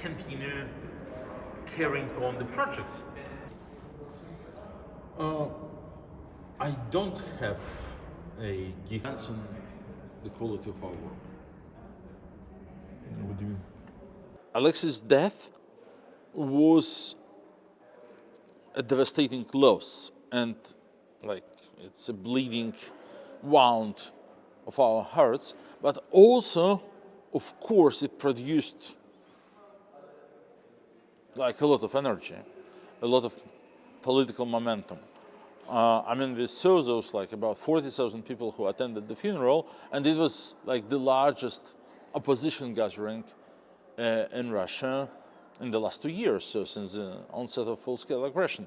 continue carrying on the projects? I don't have a defense on the quality of our work. What do you mean? Alexei's death was a devastating loss, and like it's a bleeding wound of our hearts, but also, of course, it produced like a lot of energy, a lot of political momentum. I mean, we saw those like about 40,000 people who attended the funeral, and it was like the largest opposition gathering in Russia in the last 2 years, so since the onset of full-scale aggression.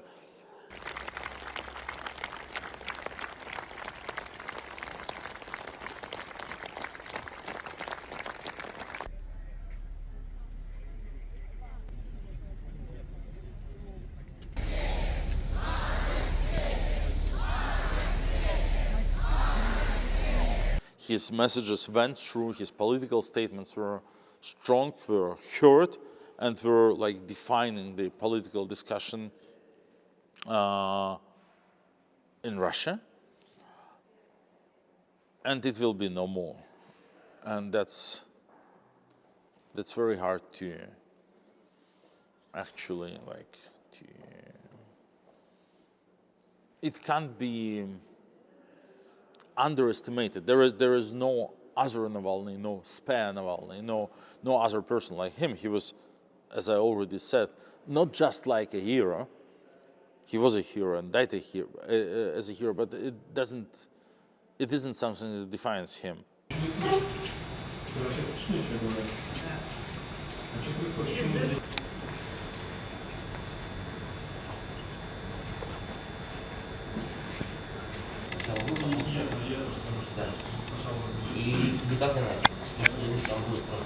His messages went through, his political statements were strong, were heard, and were like defining the political discussion in Russia. And it will be no more. And that's very hard to actually it can't be underestimated. There is no other Navalny, no spare Navalny, no other person like him. He was, as I already said, not just like a hero. He was a hero and died as a hero, but it isn't something that defines him.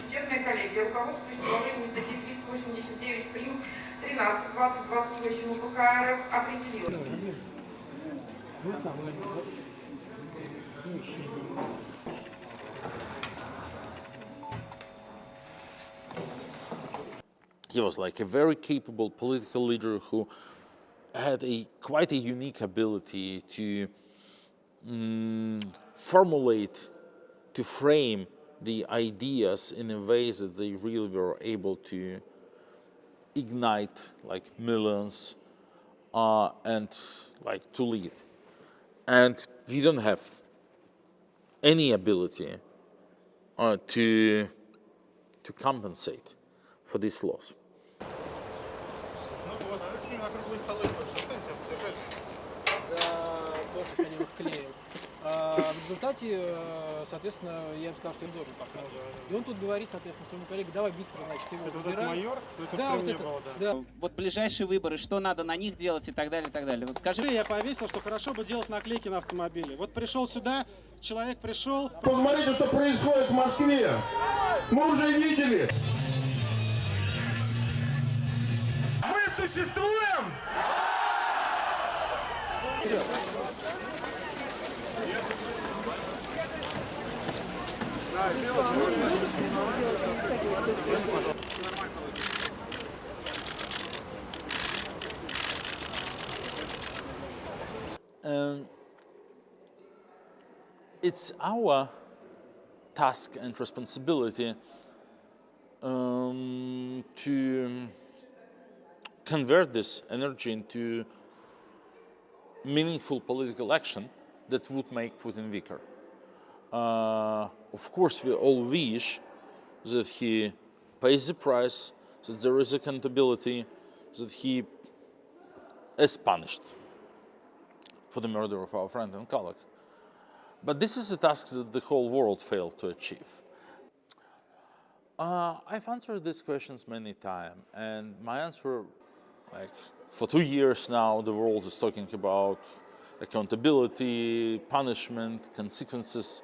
Судебная коллегия, руководствуясь положением статьи 389 прим. 13, 20, 28 УПК РФ определила. He was like a very capable political leader who had quite a unique ability to formulate, to frame the ideas in a way that they really were able to ignite like millions and like to lead. And we don't have any ability to compensate for this loss. В результате, соответственно, я им сказал, что им должен показывать. И он тут говорит, соответственно, своему коллеге, давай быстро, значит, его забирай. Это майор? Да, вот это, да. Вот ближайшие выборы, что надо на них делать и так далее, и так далее. Вот скажи. Я повесил, что хорошо бы делать наклейки на автомобиле. Вот пришел сюда, человек пришел. Посмотрите, что происходит в Москве. Мы уже видели. Мы существуем! It's our task and responsibility to convert this energy into meaningful political action that would make Putin weaker. Of course, we all wish that he pays the price, that there is accountability, that he is punished for the murder of our friend and colleague. But this is a task that the whole world failed to achieve. I've answered these questions many times, and my answer, like for 2 years now, the world is talking about accountability, punishment, consequences,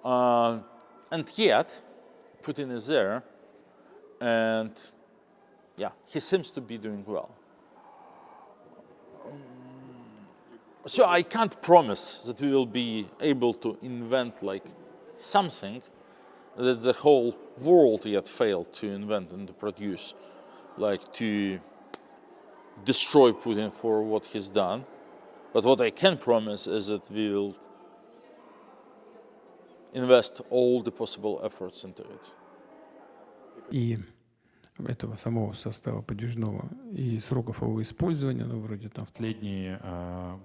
and yet Putin is there, and yeah, he seems to be doing well. So I can't promise that we will be able to invent like something that the whole world yet failed to invent and to produce. like to destroy Putin for what he's done. But what I can promise is that we will invest all the possible efforts into it. И этого самого состава подвижного и сроков его использования, ну, вроде там в Последние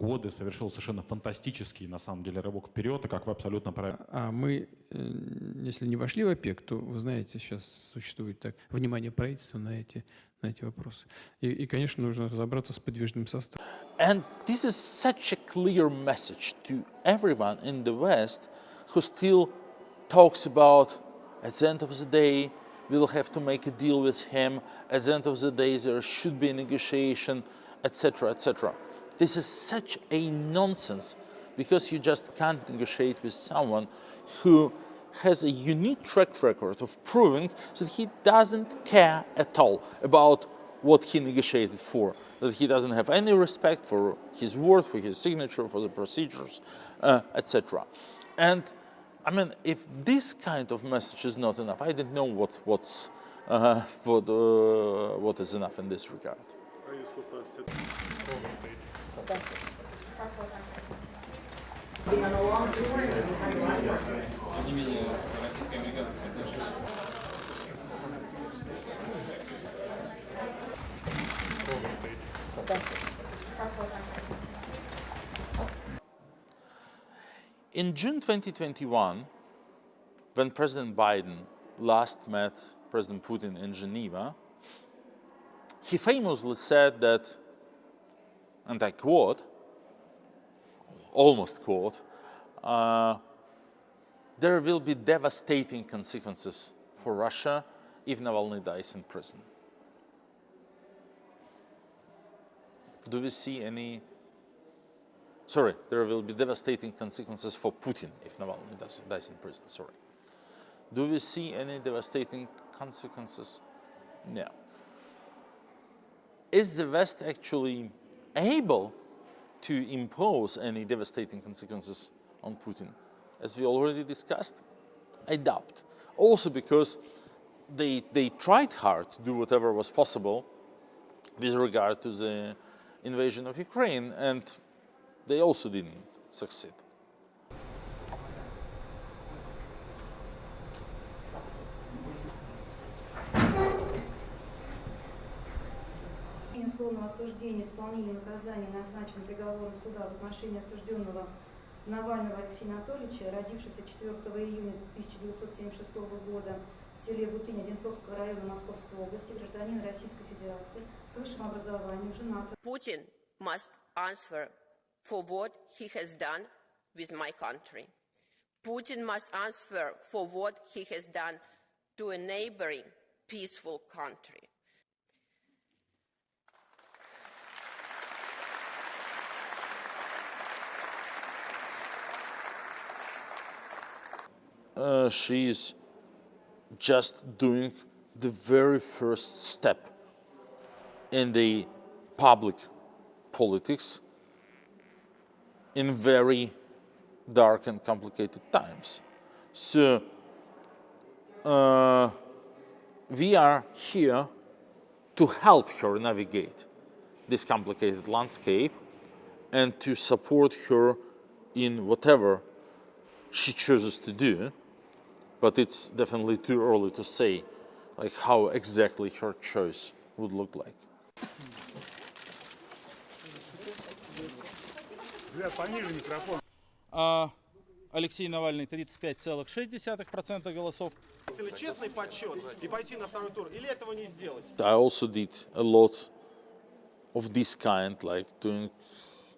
годы совершил совершенно фантастический, на самом деле, рывок вперед, и как вы абсолютно правильно. А мы, если не вошли в ОПЕК, то, вы знаете, сейчас существует так внимание правительства на эти вопросы. И, конечно, нужно разобраться с подвижным составом. And this is such a clear message to everyone in the West who still talks about, at the end of the day, we'll have to make a deal with him, at the end of the day there should be a negotiation, etc., etc. This is such a nonsense, because you just can't negotiate with someone who has a unique track record of proving that he doesn't care at all about what he negotiated for, that he doesn't have any respect for his word, for his signature, for the procedures, etc. And I mean, if this kind of message is not enough, I don't know what is enough in this regard. In June 2021, when President Biden last met President Putin in Geneva, he famously said that, and I quote, almost quote, there will be devastating consequences for Russia if Navalny dies in prison. Do we see any... Sorry, there will be devastating consequences for Putin if Navalny dies in prison, sorry. Do we see any devastating consequences? No. Is the West actually able to impose any devastating consequences on Putin? As we already discussed, I doubt. Also because they tried hard to do whatever was possible with regard to the invasion of Ukraine, and they also didn't succeed. Условного осуждения исполнения наказания, назначенного приговором суда в отношении осужденного Навального Алексея Анатольевича, родившегося 4 июня 1976 года в селе Бутыня Одинцовского района Московской области, гражданин Российской Федерации с высшим образованием, женатый. Putin must answer for what he has done with my country. Putin must answer for what he has done to a neighboring peaceful country. She is just doing the very first step in the public politics in very dark and complicated times. So we are here to help her navigate this complicated landscape and to support her in whatever she chooses to do. But it's definitely too early to say like how exactly her choice would look like. Алексей Навальный 35,6% голосов. Честный подсчет и пойти на второй тур, или этого не сделать? I also did a lot of this kind, like doing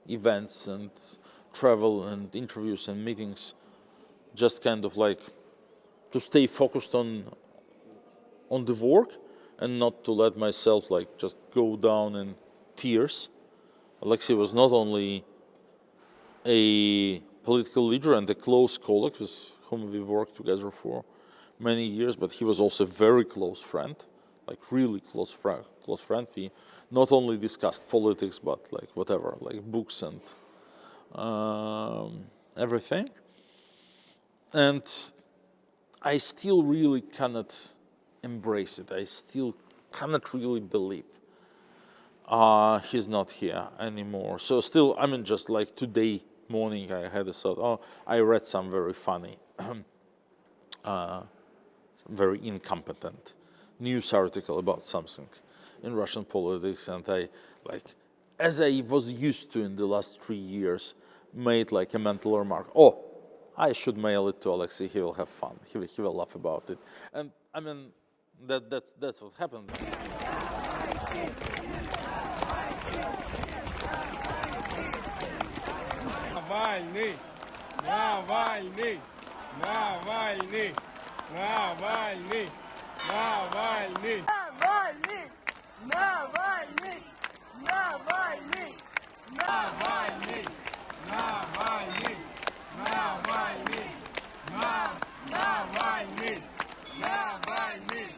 events and travel and interviews and meetings, just kind of like to stay focused on the work and not to let myself like just go down in tears. Alexei was not only a political leader and a close colleague with whom we worked together for many years, but he was also a very close friend, like really close friend. We not only discussed politics, but like whatever, like books and everything. And I still really cannot embrace it. I still cannot really believe he's not here anymore. So still, I mean, just like today morning, I had a thought, oh, I read some very funny, very incompetent news article about something in Russian politics, and I, like, as I was used to in the last 3 years, made like a mental remark, oh, I should mail it to Alexei, he will have fun, he will laugh about it. And I mean, that's what happened. Navalny! Navalny! Navalny! Navalny! Navalny! Navalny! Navalny! Navalny! Navalny! Navalny! Navalny! Navalny! Navalny!